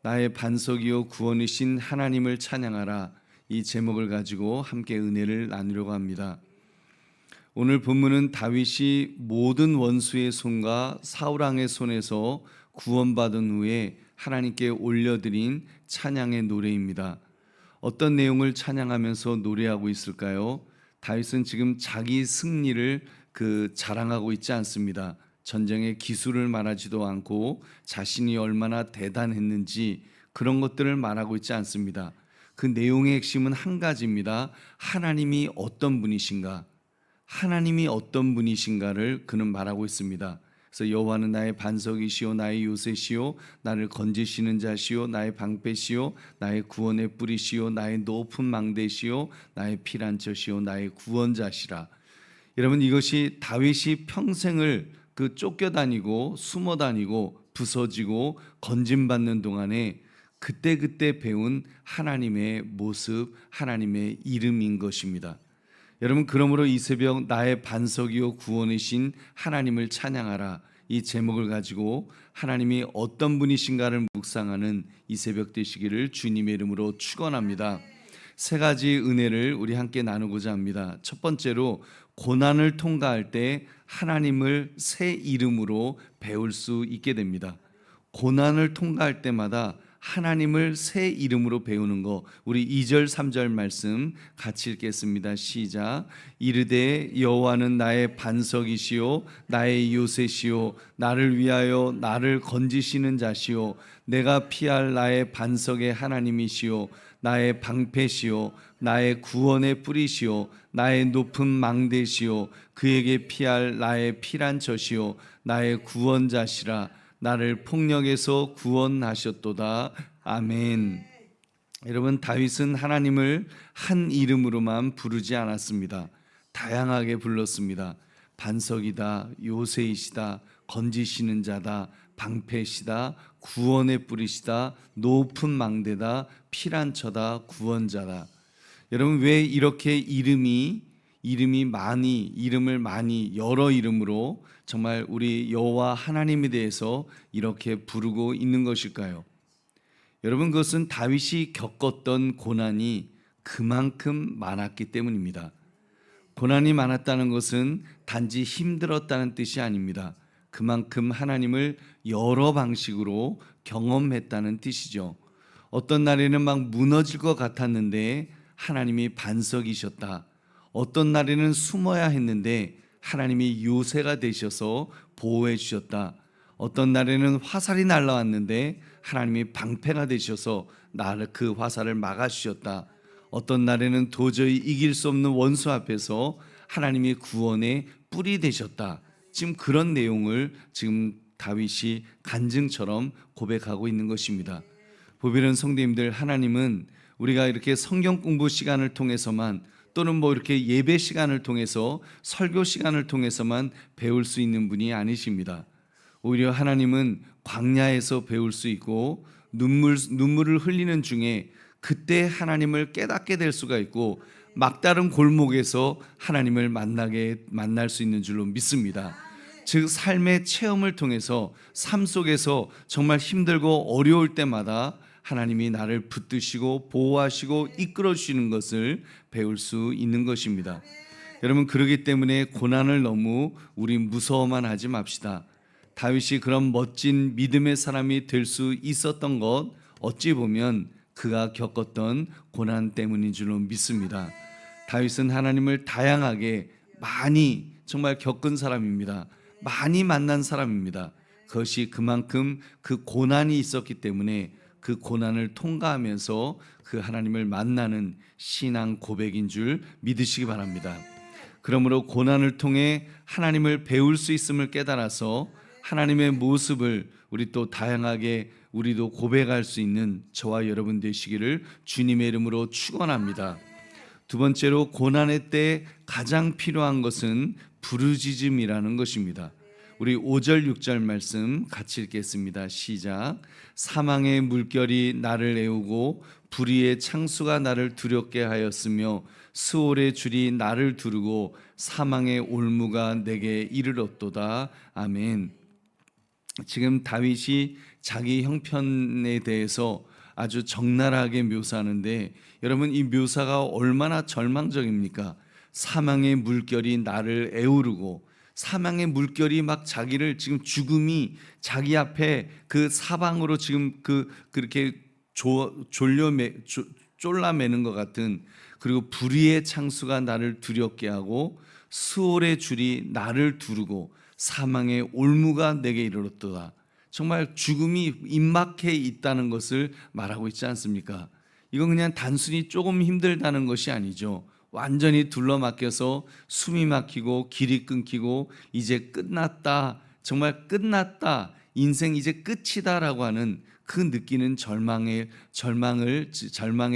나의 반석이요 구원이신 하나님을 찬양하라. 이 제목을 가지고 함께 은혜를 나누려고 합니다. 오늘 본문은 다윗이 모든 원수의 손과 사울왕의 손에서 구원받은 후에 하나님께 올려드린 찬양의 노래입니다. 어떤 내용을 찬양하면서 노래하고 있을까요? 다윗은 지금 자기 승리를 자랑하고 있지 않습니다. 전쟁의 기술을 말하지도 않고 자신이 얼마나 대단했는지 그런 것들을 말하고 있지 않습니다. 그 내용의 핵심은 한 가지입니다. 하나님이 어떤 분이신가? 하나님이 어떤 분이신가를 그는 말하고 있습니다. 그래서 여호와는 나의 반석이시요 나의 요새시요 나를 건지시는 자시요 나의 방패시요 나의 구원의 뿌리시요 나의 높은 망대시요 나의 피난처시요 나의 구원자시라. 여러분, 이것이 다윗이 평생을 쫓겨다니고 숨어다니고 부서지고 건짐받는 동안에 그때 배운 하나님의 모습, 하나님의 이름인 것입니다. 여러분, 그러므로 이 새벽 나의 반석이요 구원이신 하나님을 찬양하라, 이 제목을 가지고 하나님이 어떤 분이신가를 묵상하는 이 새벽 되시기를 주님의 이름으로 축원합니다. 세 가지 은혜를 우리 함께 나누고자 합니다. 첫 번째로, 고난을 통과할 때 하나님을 새 이름으로 배울 수 있게 됩니다. 고난을 통과할 때마다 하나님을 새 이름으로 배우는 거, 우리 2절 3절 말씀 같이 읽겠습니다. 시작. 이르되 여호와는 나의 반석이시요 나의 요새시요 나를 위하여 나를 건지시는 자시요 내가 피할 나의 반석의 하나님이시요 나의 방패시요 나의 구원의 뿌리시요 나의 높은 망대시요 그에게 피할 나의 피난처시요 나의 구원자시라. 나를 폭력에서 구원하셨도다. 아멘. 여러분, 다윗은 하나님을 한 이름으로만 부르지 않았습니다. 다양하게 불렀습니다. 반석이다, 요새이시다, 건지시는 자다, 방패시다, 구원의 뿌리시다, 높은 망대다, 피난처다, 구원자다. 여러분, 왜 이렇게 이름을 많이 여러 이름으로 정말 우리 여호와 하나님에 대해서 이렇게 부르고 있는 것일까요? 여러분, 그것은 다윗이 겪었던 고난이 그만큼 많았기 때문입니다. 고난이 많았다는 것은 단지 힘들었다는 뜻이 아닙니다. 그만큼 하나님을 여러 방식으로 경험했다는 뜻이죠. 어떤 날에는 막 무너질 것 같았는데 하나님이 반석이셨다. 어떤 날에는 숨어야 했는데 하나님이 요새가 되셔서 보호해 주셨다. 어떤 날에는 화살이 날아왔는데 하나님이 방패가 되셔서 나를 그 화살을 막아주셨다. 어떤 날에는 도저히 이길 수 없는 원수 앞에서 하나님이 구원의 뿔이 되셨다. 지금 그런 내용을 지금 다윗이 간증처럼 고백하고 있는 것입니다. 보배로운 성도님들, 하나님은 우리가 이렇게 성경 공부 시간을 통해서만 또는 이렇게 예배 시간을 통해서 설교 시간을 통해서만 배울 수 있는 분이 아니십니다. 오히려 하나님은 광야에서 배울 수 있고 눈물을 흘리는 중에 그때 하나님을 깨닫게 될 수가 있고 막다른 골목에서 하나님을 만날 수 있는 줄로 믿습니다. 즉, 삶의 체험을 통해서 삶 속에서 정말 힘들고 어려울 때마다 하나님이 나를 붙드시고 보호하시고 이끌어 주시는 것을 배울 수 있는 것입니다. 여러분, 그러기 때문에 고난을 너무 우리 무서워만 하지 맙시다. 다윗이 그런 멋진 믿음의 사람이 될 수 있었던 것, 어찌 보면 그가 겪었던 고난 때문인 줄로 믿습니다. 다윗은 하나님을 다양하게 많이 정말 겪은 사람입니다. 많이 만난 사람입니다. 그것이 그만큼 그 고난이 있었기 때문에 그 고난을 통과하면서 그 하나님을 만나는 신앙 고백인 줄 믿으시기 바랍니다. 그러므로 고난을 통해 하나님을 배울 수 있음을 깨달아서 하나님의 모습을 우리 또 다양하게 우리도 고백할 수 있는 저와 여러분 되시기를 주님의 이름으로 축원합니다. 두 번째로, 고난의 때 가장 필요한 것은 부르짖음이라는 것입니다. 우리 5절 6절 말씀 같이 읽겠습니다. 시작. 사망의 물결이 나를 애우고 불의의 창수가 나를 두렵게 하였으며 스올의 줄이 나를 두르고 사망의 올무가 내게 이르렀도다. 아멘. 지금 다윗이 자기 형편에 대해서 아주 적나라하게 묘사하는데, 여러분 이 묘사가 얼마나 절망적입니까? 사망의 물결이 나를 애우르고, 사망의 물결이 막 자기를, 지금 죽음이 자기 앞에 그 사방으로 지금 그렇게 쫄라매는 것 같은, 그리고 불의의 창수가 나를 두렵게 하고 수월의 줄이 나를 두르고 사망의 올무가 내게 이르렀도다. 정말 죽음이 임박해 있다는 것을 말하고 있지 않습니까? 이건 그냥 단순히 조금 힘들다는 것이 아니죠. 완전히 둘러막혀서 숨이 막히고 길이 끊기고 이제 끝났다, 정말 끝났다, 인생 이제 끝이다라고 하는 그 느끼는 절망의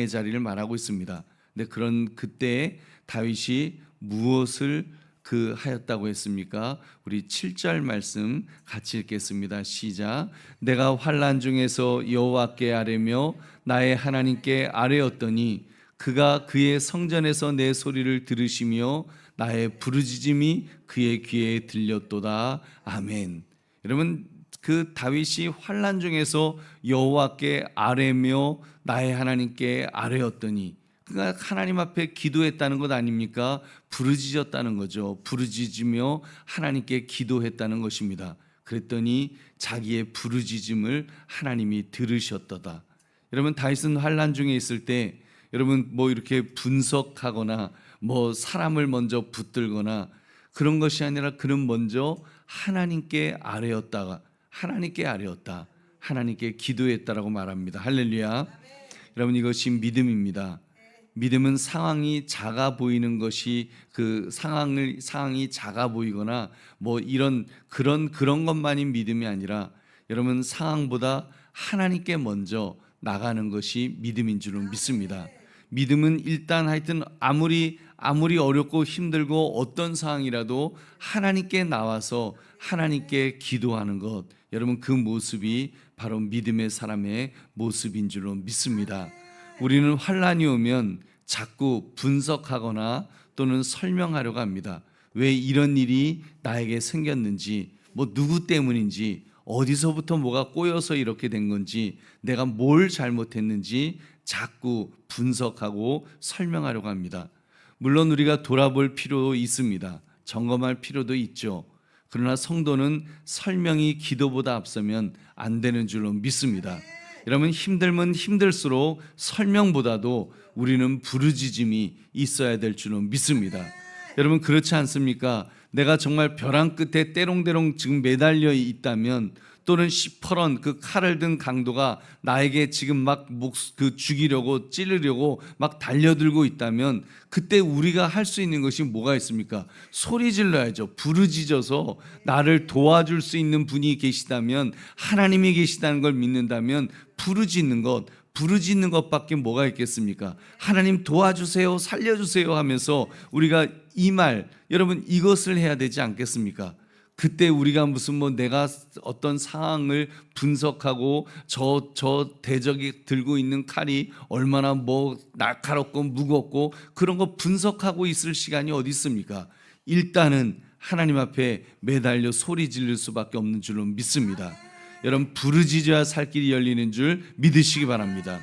자리를 말하고 있습니다. 근데 그런 그때에 다윗이 무엇을 하였다고 했습니까? 우리 7절 말씀 같이 읽겠습니다. 시작. 내가 환난 중에서 여호와께 아뢰며 나의 하나님께 아뢰었더니 그가 그의 성전에서 내 소리를 들으시며 나의 부르짖음이 그의 귀에 들렸도다. 아멘. 여러분, 그 다윗이 환난 중에서 여호와께 아뢰며 나의 하나님께 아뢰었더니, 그가 하나님 앞에 기도했다는 것 아닙니까? 부르짖었다는 거죠. 부르짖으며 하나님께 기도했다는 것입니다. 그랬더니 자기의 부르짖음을 하나님이 들으셨도다. 여러분, 다윗은 환난 중에 있을 때, 여러분 뭐 이렇게 분석하거나 뭐 사람을 먼저 붙들거나 그런 것이 아니라, 그는 먼저 하나님께 아뢰었다, 하나님께 기도했다라고 말합니다. 할렐루야. 여러분, 이것이 믿음입니다. 믿음은 상황이 작아 보이는 것이, 그 상황이 작아 보이거나 뭐 그런 것만이 믿음이 아니라, 여러분 상황보다 하나님께 먼저 나가는 것이 믿음인 줄은 믿습니다. 믿음은 일단 하여튼 아무리 어렵고 힘들고 어떤 상황이라도 하나님께 나와서 하나님께 기도하는 것, 여러분 그 모습이 바로 믿음의 사람의 모습인 줄로 믿습니다. 우리는 환난이 오면 자꾸 분석하거나 또는 설명하려고 합니다. 왜 이런 일이 나에게 생겼는지, 뭐 누구 때문인지, 어디서부터 뭐가 꼬여서 이렇게 된 건지, 내가 뭘 잘못했는지 자꾸 분석하고 설명하려고 합니다. 물론 우리가 돌아볼 필요도 있습니다. 점검할 필요도 있죠. 그러나 성도는 설명이 기도보다 앞서면 안 되는 줄로 믿습니다. 여러분, 힘들면 힘들수록 설명보다도 우리는 부르짖음이 있어야 될 줄로 믿습니다. 여러분, 그렇지 않습니까? 내가 정말 벼랑 끝에 때롱때롱 지금 매달려 있다면, 또는 시퍼런 그 칼을 든 강도가 나에게 지금 막 죽이려고 찌르려고 막 달려들고 있다면, 그때 우리가 할 수 있는 것이 뭐가 있습니까? 소리 질러야죠. 부르짖어서 나를 도와줄 수 있는 분이 계시다면, 하나님이 계시다는 걸 믿는다면 부르짖는 것밖에 뭐가 있겠습니까? 하나님 도와주세요, 살려주세요 하면서 우리가 이 말, 여러분 이것을 해야 되지 않겠습니까? 그때 우리가 무슨 내가 어떤 상황을 분석하고 저 대적이 들고 있는 칼이 얼마나 날카롭고 무겁고 그런 거 분석하고 있을 시간이 어디 있습니까? 일단은 하나님 앞에 매달려 소리 지를 수밖에 없는 줄로 믿습니다. 여러분, 부르짖어야 살 길이 열리는 줄 믿으시기 바랍니다.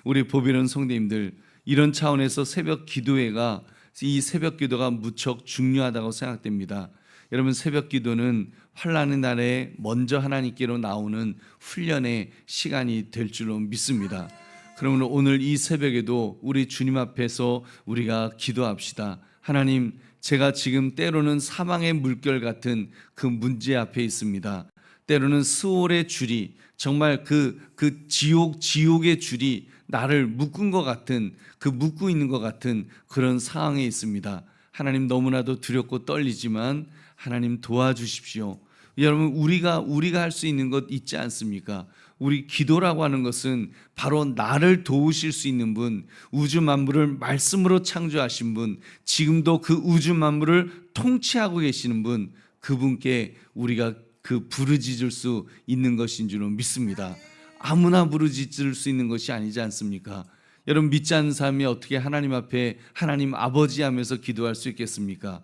우리 보배로운 성도님들, 이런 차원에서 이 새벽 기도가 무척 중요하다고 생각됩니다. 여러분, 새벽 기도는 환난의 날에 먼저 하나님께로 나오는 훈련의 시간이 될 줄로 믿습니다. 그러면 오늘 이 새벽에도 우리 주님 앞에서 우리가 기도합시다. 하나님, 제가 지금 때로는 사망의 물결 같은 그 문제 앞에 있습니다. 때로는 스올의 줄이, 정말 그 지옥의 줄이 나를 묶고 있는 것 같은 그런 상황에 있습니다. 하나님, 너무나도 두렵고 떨리지만 하나님 도와주십시오. 여러분, 우리가 할 수 있는 것 있지 않습니까? 우리 기도라고 하는 것은 바로 나를 도우실 수 있는 분, 우주 만물을 말씀으로 창조하신 분, 지금도 그 우주 만물을 통치하고 계시는 분, 그분께 우리가 부르짖을 수 있는 것인 줄로 믿습니다. 아무나 부르짖을 수 있는 것이 아니지 않습니까? 여러분 믿지 않는 사람이 어떻게 하나님 앞에 하나님 아버지 하면서 기도할 수 있겠습니까?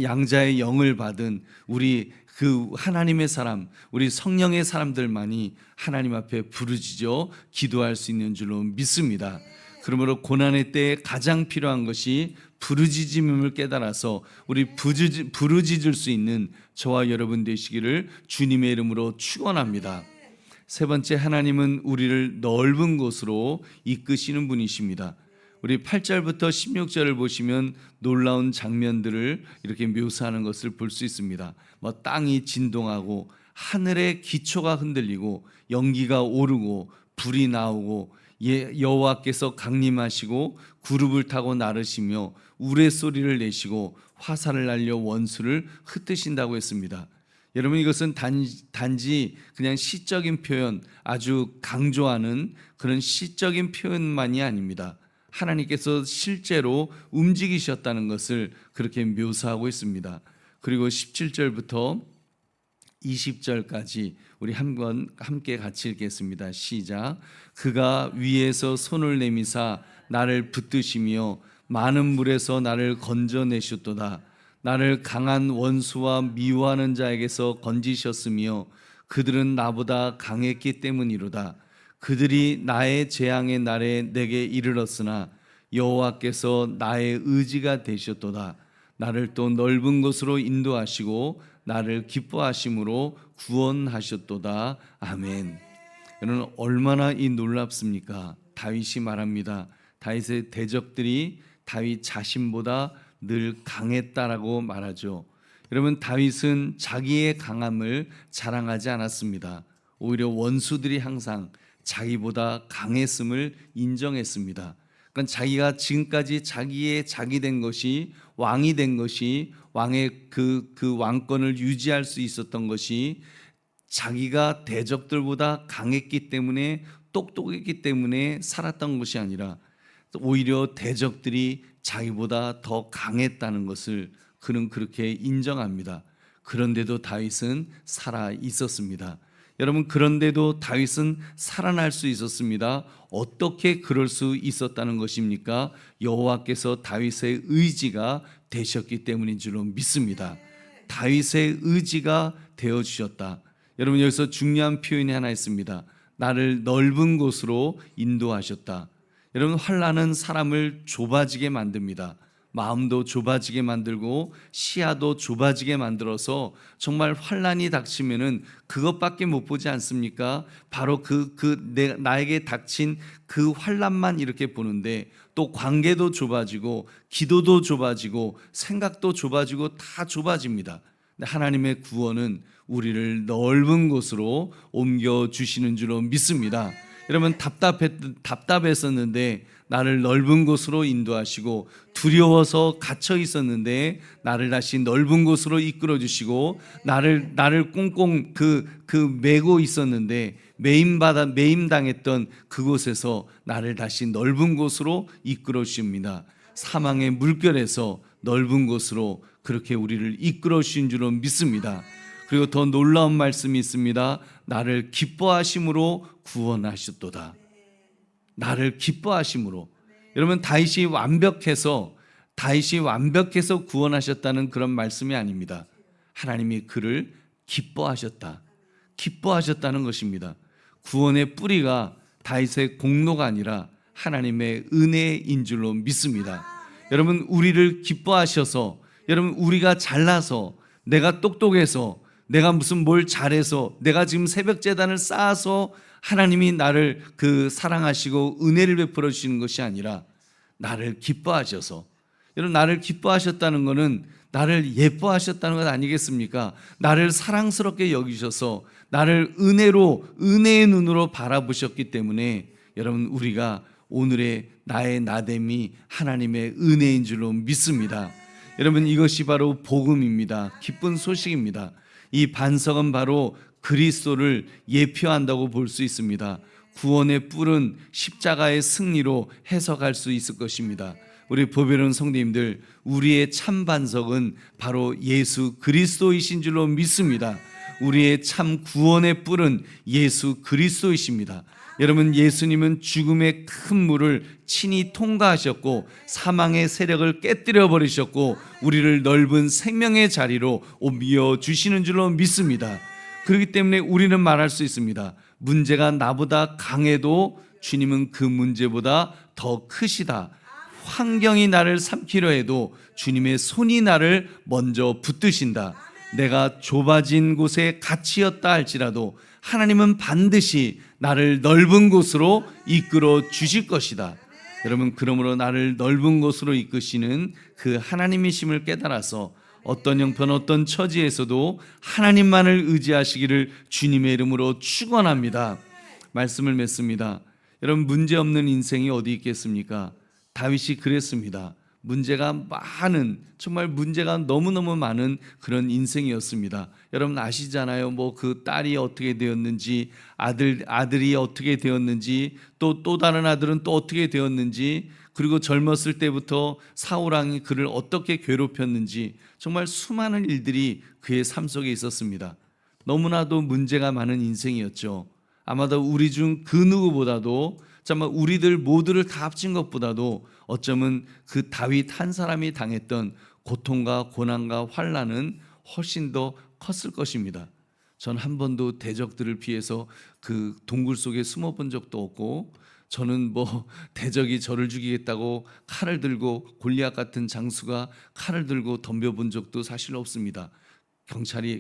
양자의 영을 받은 우리 그 하나님의 사람, 우리 성령의 사람들만이 하나님 앞에 부르짖어 기도할 수 있는 줄로 믿습니다. 그러므로 고난의 때에 가장 필요한 것이 부르짖음을 깨달아서 우리 부르짖을 수 있는 저와 여러분 되시기를 주님의 이름으로 축원합니다. 세 번째, 하나님은 우리를 넓은 곳으로 이끄시는 분이십니다. 우리 8절부터 16절을 보시면 놀라운 장면들을 이렇게 묘사하는 것을 볼 수 있습니다. 땅이 진동하고 하늘의 기초가 흔들리고 연기가 오르고 불이 나오고 여호와께서 강림하시고 구름을 타고 나르시며 우레소리를 내시고 화살을 날려 원수를 흩으신다고 했습니다. 여러분, 이것은 단지 그냥 시적인 표현, 아주 강조하는 그런 시적인 표현만이 아닙니다. 하나님께서 실제로 움직이셨다는 것을 그렇게 묘사하고 있습니다. 그리고 17절부터 20절까지 우리 함께 같이 읽겠습니다. 시작. 그가 위에서 손을 내미사 나를 붙드시며 많은 물에서 나를 건져내셨도다. 나를 강한 원수와 미워하는 자에게서 건지셨으며 그들은 나보다 강했기 때문이로다. 그들이 나의 재앙의 날에 내게 이르렀으나 여호와께서 나의 의지가 되셨도다. 나를 또 넓은 곳으로 인도하시고 나를 기뻐하심으로 구원하셨도다. 아멘. 여러분, 얼마나 이 놀랍습니까? 다윗이 말합니다. 다윗의 대적들이 다윗 자신보다 늘 강했다라고 말하죠. 여러분, 다윗은 자기의 강함을 자랑하지 않았습니다. 오히려 원수들이 항상 자기보다 강했음을 인정했습니다. 그러니까 자기가 지금까지 자기 된 것이, 왕이 된 것이, 왕의 그 왕권을 유지할 수 있었던 것이 자기가 대적들보다 강했기 때문에, 똑똑했기 때문에 살았던 것이 아니라 오히려 대적들이 자기보다 더 강했다는 것을 그는 그렇게 인정합니다. 그런데도 다윗은 살아 있었습니다. 여러분, 그런데도 다윗은 살아날 수 있었습니다. 어떻게 그럴 수 있었다는 것입니까? 여호와께서 다윗의 의지가 되셨기 때문인 줄로 믿습니다. 다윗의 의지가 되어주셨다. 여러분, 여기서 중요한 표현이 하나 있습니다. 나를 넓은 곳으로 인도하셨다. 여러분, 환난은 사람을 좁아지게 만듭니다. 마음도 좁아지게 만들고 시야도 좁아지게 만들어서 정말 환난이 닥치면은 그것밖에 못 보지 않습니까? 바로 나에게 닥친 그 환난만 이렇게 보는데, 또 관계도 좁아지고 기도도 좁아지고 생각도 좁아지고 다 좁아집니다. 하나님의 구원은 우리를 넓은 곳으로 옮겨 주시는 줄로 믿습니다. 여러분, 답답했었는데 나를 넓은 곳으로 인도하시고, 두려워서 갇혀 있었는데 나를 다시 넓은 곳으로 이끌어 주시고, 나를 꽁꽁 메고 있었는데 매임당했던 그곳에서 나를 다시 넓은 곳으로 이끌어 주십니다. 사망의 물결에서 넓은 곳으로 그렇게 우리를 이끌어 주신 줄로 믿습니다. 그리고 더 놀라운 말씀이 있습니다. 나를 기뻐하심으로 구원하셨도다. 나를 기뻐하심으로. 여러분, 다윗이 완벽해서 구원하셨다는 그런 말씀이 아닙니다. 하나님이 그를 기뻐하셨다는 것입니다. 구원의 뿌리가 다윗의 공로가 아니라 하나님의 은혜인 줄로 믿습니다. 여러분, 우리를 기뻐하셔서, 여러분, 우리가 잘나서, 내가 똑똑해서, 내가 무슨 뭘 잘해서, 내가 지금 새벽 제단을 쌓아서 하나님이 나를 사랑하시고 은혜를 베풀어 주시는 것이 아니라 나를 기뻐하셔서, 여러분, 나를 기뻐하셨다는 것은 나를 예뻐하셨다는 것 아니겠습니까? 나를 사랑스럽게 여기셔서 나를 은혜의 눈으로 바라보셨기 때문에 여러분, 우리가 오늘의 나의 나됨이 하나님의 은혜인 줄로 믿습니다. 여러분, 이것이 바로 복음입니다. 기쁜 소식입니다. 이 반석은 바로 그리스도를 예표한다고 볼 수 있습니다. 구원의 뿔은 십자가의 승리로 해석할 수 있을 것입니다. 우리 보배로운 성도님들, 우리의 참 반석은 바로 예수 그리스도이신 줄로 믿습니다. 우리의 참 구원의 뿔은 예수 그리스도이십니다. 여러분, 예수님은 죽음의 큰 물을 친히 통과하셨고 사망의 세력을 깨뜨려 버리셨고 우리를 넓은 생명의 자리로 옮겨 주시는 줄로 믿습니다. 그렇기 때문에 우리는 말할 수 있습니다. 문제가 나보다 강해도 주님은 그 문제보다 더 크시다. 환경이 나를 삼키려 해도 주님의 손이 나를 먼저 붙드신다. 내가 좁아진 곳에 갇히었다 할지라도 하나님은 반드시 나를 넓은 곳으로 이끌어 주실 것이다. 여러분, 그러므로 나를 넓은 곳으로 이끄시는 그 하나님이심을 깨달아서 어떤 형편 어떤 처지에서도 하나님만을 의지하시기를 주님의 이름으로 축원합니다. 말씀을 맺습니다. 여러분, 문제 없는 인생이 어디 있겠습니까? 다윗이 그랬습니다. 문제가 많은, 정말 문제가 너무너무 많은 그런 인생이었습니다. 여러분 아시잖아요. 뭐 그 딸이 어떻게 되었는지, 아들이 어떻게 되었는지, 또 다른 아들은 또 어떻게 되었는지, 그리고 젊었을 때부터 사울 왕이 그를 어떻게 괴롭혔는지, 정말 수많은 일들이 그의 삶 속에 있었습니다. 너무나도 문제가 많은 인생이었죠. 아마도 우리 중 그 누구보다도, 정말 우리들 모두를 다 합친 것보다도 어쩌면 그 다윗 한 사람이 당했던 고통과 고난과 환난은 훨씬 더 컸을 것입니다. 전 한 번도 대적들을 피해서 그 동굴 속에 숨어 본 적도 없고, 저는 뭐 대적이 저를 죽이겠다고 칼을 들고, 골리앗 같은 장수가 칼을 들고 덤벼본 적도 사실 없습니다.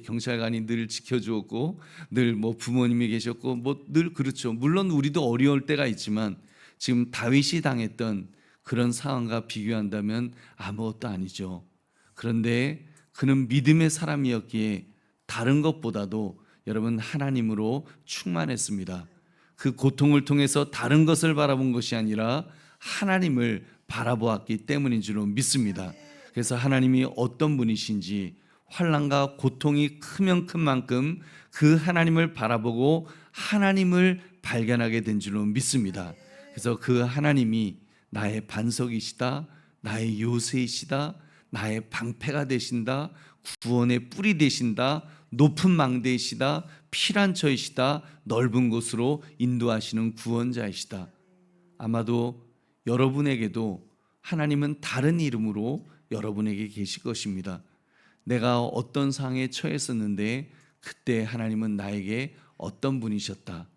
경찰관이 늘 지켜주었고, 늘 뭐 부모님이 계셨고, 뭐 늘 그렇죠. 물론 우리도 어려울 때가 있지만 지금 다윗이 당했던 그런 상황과 비교한다면 아무것도 아니죠. 그런데 그는 믿음의 사람이었기에 다른 것보다도 여러분 하나님으로 충만했습니다. 그 고통을 통해서 다른 것을 바라본 것이 아니라 하나님을 바라보았기 때문인 줄로 믿습니다. 그래서 하나님이 어떤 분이신지, 환난과 고통이 크면 큰 만큼 그 하나님을 바라보고 하나님을 발견하게 된 줄로 믿습니다. 그래서 그 하나님이 나의 반석이시다, 나의 요새이시다, 나의 방패가 되신다, 구원의 뿔이 되신다, 높은 망대이시다, 피난처이시다, 넓은 곳으로 인도하시는 구원자이시다. 아마도 여러분에게도 하나님은 다른 이름으로 여러분에게 계실 것입니다. 내가 어떤 상황에 처했었는데 그때 하나님은 나에게 어떤 분이셨다.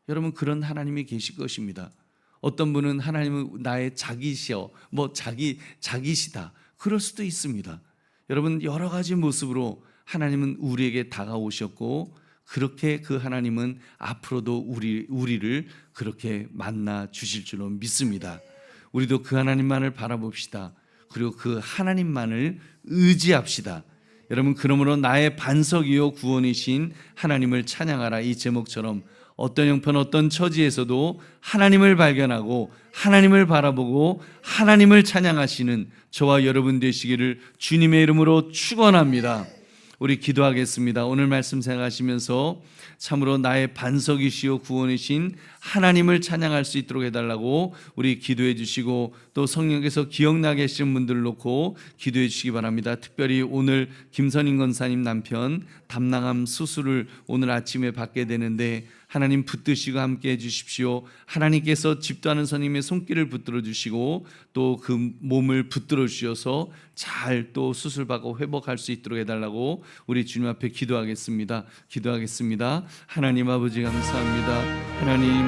여러분, 그런 하나님이 계실 것입니다. 어떤 분은 하나님은 나의 자기시여, 자기시다. 그럴 수도 있습니다. 여러분, 여러 가지 모습으로 하나님은 우리에게 다가오셨고, 그렇게 그 하나님은 앞으로도 우리를 그렇게 만나 주실 줄로 믿습니다. 우리도 그 하나님만을 바라봅시다. 그리고 그 하나님만을 의지합시다. 여러분, 그러므로 나의 반석이요 구원이신 하나님을 찬양하라, 이 제목처럼 어떤 형편 어떤 처지에서도 하나님을 발견하고 하나님을 바라보고 하나님을 찬양하시는 저와 여러분 되시기를 주님의 이름으로 축원합니다. 우리 기도하겠습니다. 오늘 말씀 생각하시면서 참으로 나의 반석이시요 구원이신 하나님을 찬양할 수 있도록 해달라고 우리 기도해 주시고, 또 성령께서 기억나게 하시는 분들을 놓고 기도해 주시기 바랍니다. 특별히 오늘 김선인 권사님 남편 담낭암 수술을 오늘 아침에 받게 되는데 하나님 붙드시고 함께 해주십시오. 하나님께서 집도하는 선생님의 손길을 붙들어 주시고 또 그 몸을 붙들어 주셔서 잘 또 수술받고 회복할 수 있도록 해달라고 우리 주님 앞에 기도하겠습니다. 하나님 아버지 감사합니다. 하나님